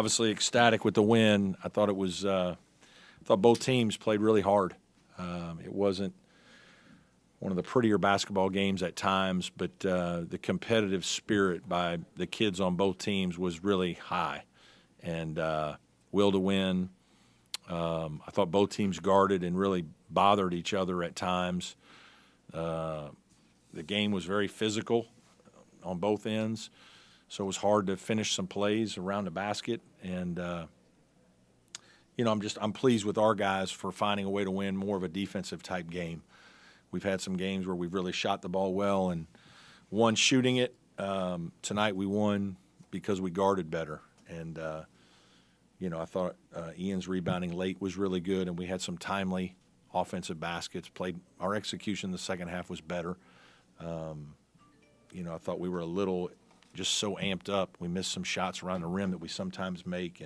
Obviously ecstatic with the win. I thought both teams played really hard. It wasn't one of the prettier basketball games at times, but the competitive spirit by the kids on both teams was really high, and will to win. I thought both teams guarded and really bothered each other at times. The game was very physical on both ends, so it was hard to finish some plays around the basket. And I'm pleased with our guys for finding a way to win more of a defensive type game. We've had some games where we've really shot the ball well and won shooting it. Tonight we won because we guarded better. And I thought Ian's rebounding late was really good, and we had some timely offensive baskets. Our execution in the second half was better. I thought we were a little just so amped up. We missed some shots around the rim that we sometimes make,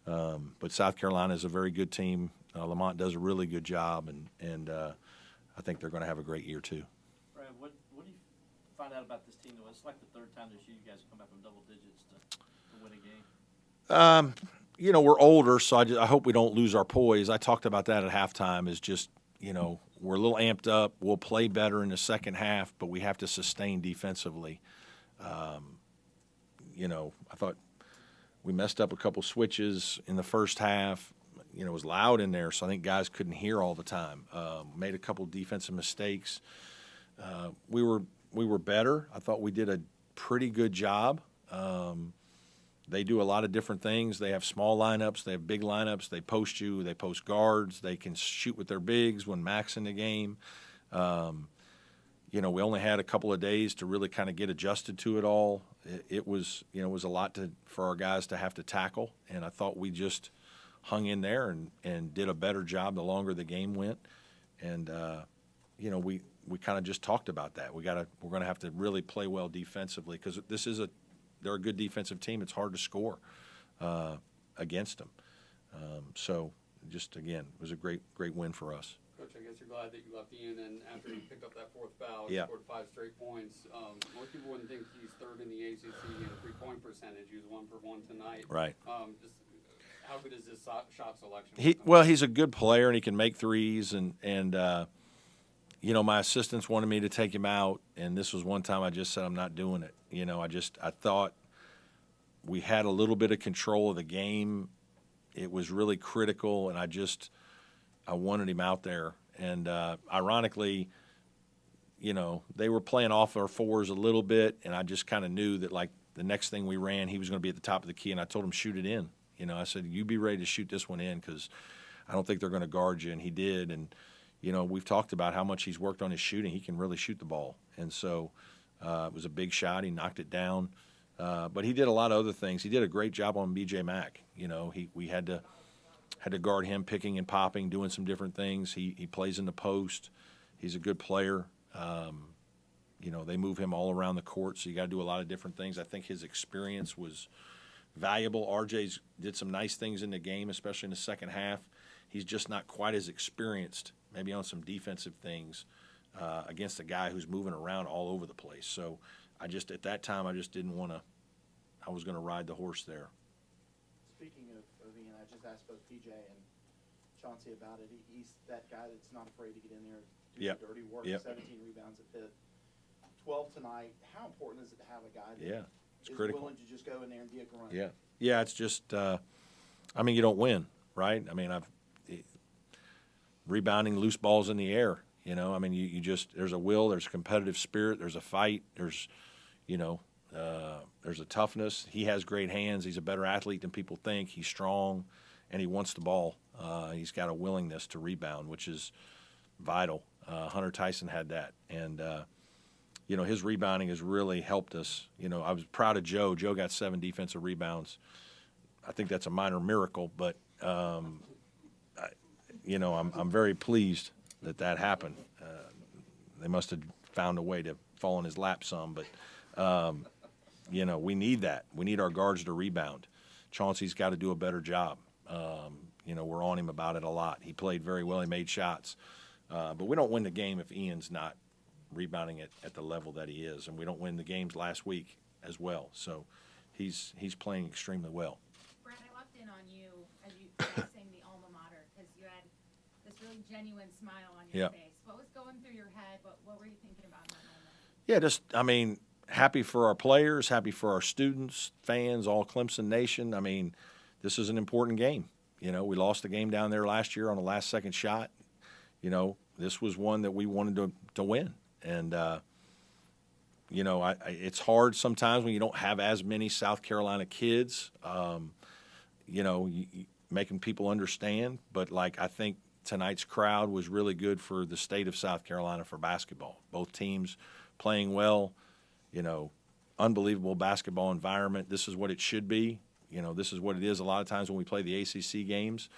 but South Carolina is a very good team. Lamont does a really good job, and I think they're going to have a great year too. Brad, what do you find out about this team? It's like the third time this year you guys come back from double digits to win a game. We're older, so I hope we don't lose our poise. I talked about that at halftime. Is just we're a little amped up. We'll play better in the second half, but we have to sustain defensively. I thought we messed up a couple switches in the first half. It was loud in there, so I think guys couldn't hear all the time. Made a couple defensive mistakes. We were better. I thought we did a pretty good job. They do a lot of different things. They have small lineups. They have big lineups. They post you. They post guards. They can shoot with their bigs when Mac's in the game. We only had a couple of days to really kind of get adjusted to it all. It was a lot for our guys to have to tackle, and I thought we just hung in there and did a better job the longer the game went. And we kind of just talked about that. We're going to have to really play well defensively because they're a good defensive team. It's hard to score against them. So just again, it was a great win for us. Coach, I guess you're glad that you left Ian, and after he picked up that fourth foul, he Yeah. scored 5 straight points. Most people wouldn't think he's third in the ACC in three-point percentage. He was 1 for 1 tonight. Right. Just how good is his shot selection? He's a good player and he can make threes, and my assistants wanted me to take him out, and this was one time I just said I'm not doing it. I thought we had a little bit of control of the game. It was really critical, and I wanted him out there. And ironically, they were playing off our fours a little bit, and I just kind of knew that, like, the next thing we ran, he was going to be at the top of the key, and I told him, shoot it in. I said, you be ready to shoot this one in because I don't think they're going to guard you, and he did. And, we've talked about how much he's worked on his shooting. He can really shoot the ball. And so it was a big shot. He knocked it down. But he did a lot of other things. He did a great job on B.J. Mack. We had to guard him, picking and popping, doing some different things. He plays in the post. He's a good player. They move him all around the court, so you got to do a lot of different things. I think his experience was valuable. RJ's did some nice things in the game, especially in the second half. He's just not quite as experienced, maybe on some defensive things, against a guy who's moving around all over the place. So at that time, I just didn't want to – I was going to ride the horse there. Speaking of Ian, I just asked both PJ and Chauncey about it. He's that guy that's not afraid to get in there, do the dirty work, 17 rebounds at Pitt, 12 tonight. How important is it to have a guy that is critical. Willing to just go in there and dig a run? Yeah, it's just you don't win, right? Rebounding loose balls in the air, you just – there's a will, there's a competitive spirit, there's a fight, there's a toughness. He has great hands. He's a better athlete than people think. He's strong, and he wants the ball. He's got a willingness to rebound, which is vital. Hunter Tyson had that. And, his rebounding has really helped us. I was proud of Joe. Joe got 7 defensive rebounds. I think that's a minor miracle, but, I'm very pleased that happened. They must have found a way to fall in his lap some, but we need that. We need our guards to rebound. Chauncey's got to do a better job. We're on him about it a lot. He played very well. He made shots. But we don't win the game if Ian's not rebounding it at the level that he is. And we don't win the games last week as well. So he's playing extremely well. on you as you sang the alma mater, because you had this really genuine smile on your face. What was going through your head? What were you thinking about in that moment? Yeah, just, I mean, happy for our players, happy for our students, fans, all Clemson Nation. I mean, this is an important game. You know, we lost the game down there last year on a last-second shot. You know, this was one that we wanted to win. And, you know, it's hard sometimes when you don't have as many South Carolina kids, you know, making people understand. But, like, I think tonight's crowd was really good for the state of South Carolina for basketball. Both teams playing well, you know, unbelievable basketball environment. This is what it should be. You know, this is what it is a lot of times when we play the ACC games.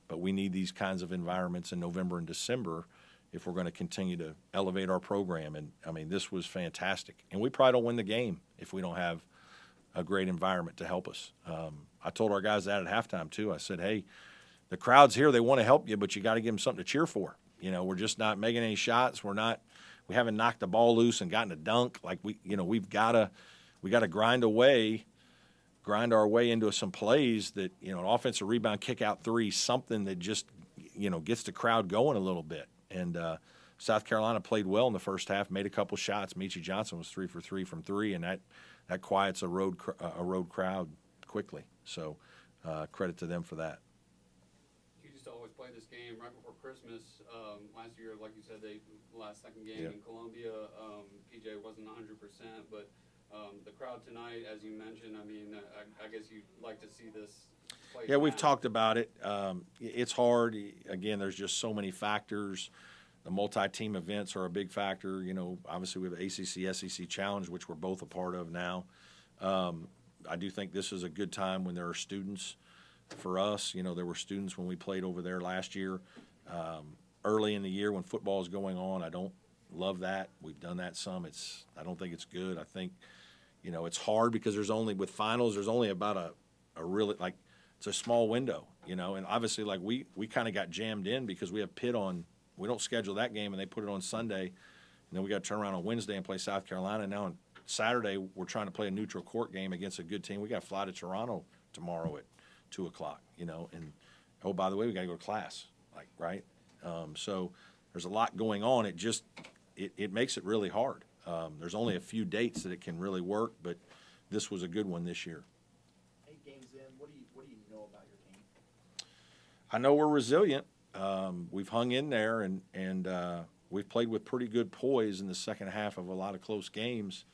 But we need these kinds of environments in November and December if we're going to continue to elevate our program. And, I mean, this was fantastic. And we probably don't win the game if we don't have a great environment to help us. I told our guys that at halftime, too. I said, hey, the crowd's here. They want to help you, but you got to give them something to cheer for. You know, we're just not making any shots. We haven't knocked the ball loose and gotten a dunk. Like, we got to grind our way into some plays that, you know, an offensive rebound, kick out three, something that just, you know, gets the crowd going a little bit. And South Carolina played well in the first half, made a couple shots. Michi Johnson was 3 for 3 from three, and that quiets a road crowd quickly. So credit to them for that. You used to always play this game right before Christmas. Last year, like you said, last second game in Columbia, PJ wasn't 100%, but the crowd tonight, as you mentioned, I mean, I guess you'd like to see this play. Yeah, we've talked about it. It's hard. Again, there's just so many factors. The multi-team events are a big factor. You know, obviously we have ACC, SEC Challenge, which we're both a part of now. I do think this is a good time when there are students for us. You know, there were students when we played over there last year. Early in the year when football is going on, I don't love that. We've done that some. I don't think it's good. I think, you know, it's hard because with finals, there's only about a really, like, it's a small window, you know, and obviously, like, we kind of got jammed in because we have Pitt on. We don't schedule that game, and they put it on Sunday, and then we got to turn around on Wednesday and play South Carolina. Now on Saturday, we're trying to play a neutral court game against a good team. We got to fly to Toronto tomorrow at 2:00, you know, and, oh, by the way, we got to go to class, like, right? So there's a lot going on. It makes it really hard. There's only a few dates that it can really work, but this was a good one this year. 8 games in, what do you know about your team? I know we're resilient. We've hung in there, and we've played with pretty good poise in the second half of a lot of close games.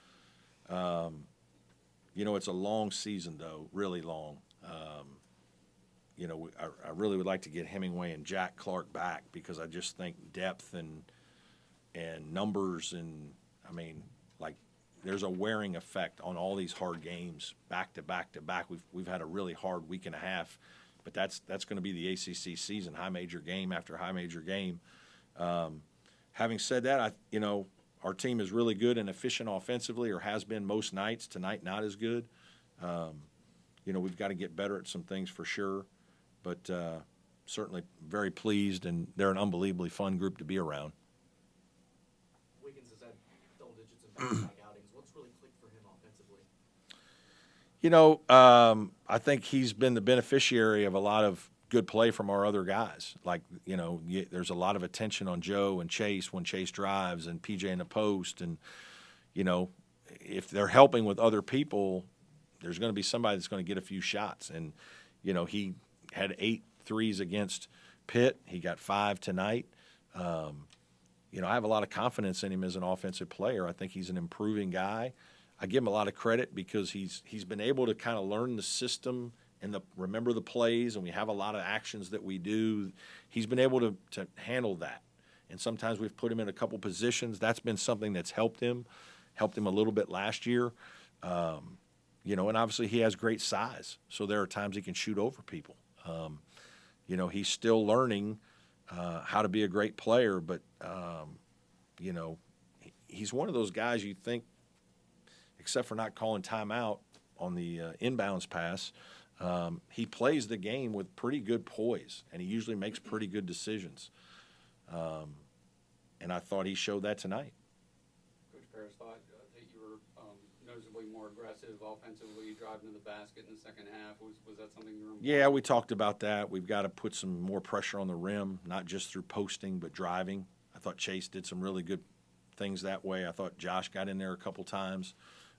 You know, it's a long season, though, really long. You know, I really would like to get Hemingway and Jack Clark back because I just think depth and numbers and, I mean, like, there's a wearing effect on all these hard games back to back to back. We've had a really hard week and a half, but that's going to be the ACC season, high major game after high major game. Having said that, you know, our team is really good and efficient offensively, or has been most nights. Tonight, not as good. You know, we've got to get better at some things for sure, but certainly very pleased, and they're an unbelievably fun group to be around. Wiggins has had double digits in back-to-back outings. What's really clicked for him offensively? You know, I think he's been the beneficiary of a lot of good play from our other guys. Like, you know, there's a lot of attention on Joe and Chase when Chase drives, and PJ in the post. And, you know, if they're helping with other people, there's going to be somebody that's going to get a few shots. And, you know, he had 8 threes against Pitt. He got 5 tonight. You know, I have a lot of confidence in him as an offensive player. I think he's an improving guy. I give him a lot of credit because he's been able to kind of learn the system and remember the plays, and we have a lot of actions that we do. He's been able to handle that. And sometimes we've put him in a couple positions. That's been something that's helped him a little bit last year. You know, and obviously he has great size, so there are times he can shoot over people. You know, he's still learning how to be a great player, but, you know, he's one of those guys you think, except for not calling timeout on the inbounds pass, he plays the game with pretty good poise, and he usually makes pretty good decisions. And I thought he showed that tonight. Coach Paris thought that you were noticeably more aggressive offensively, driving to the basket in the second half. Was that something you were? Yeah, we talked about that. We've got to put some more pressure on the rim, not just through posting, but driving. I thought Chase did some really good things that way. I thought Josh got in there a couple times.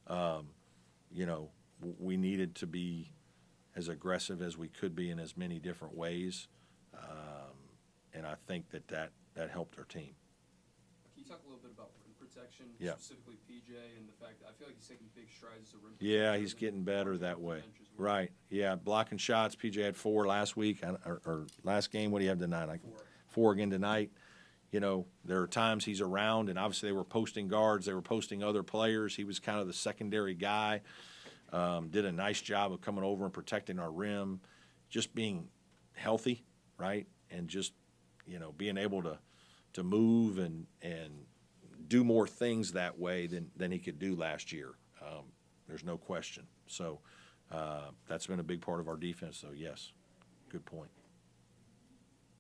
You know, we needed to be as aggressive as we could be in as many different ways. And I think that helped our team. Can you talk a little bit about rim protection, Yeah. specifically PJ, and the fact that I feel like he's taking big strides as a rim Yeah, protector he's and getting better that way. bench as well. Right. Yeah, blocking shots. PJ had 4 last week, or last game. What do you have tonight? Like 4 again tonight. You know, there are times he's around, and obviously they were posting guards. They were posting other players. He was kind of the secondary guy. Did a nice job of coming over and protecting our rim, just being healthy, right, and just, you know, being able to move and do more things that way than he could do last year. There's no question. So that's been a big part of our defense. So yes, good point.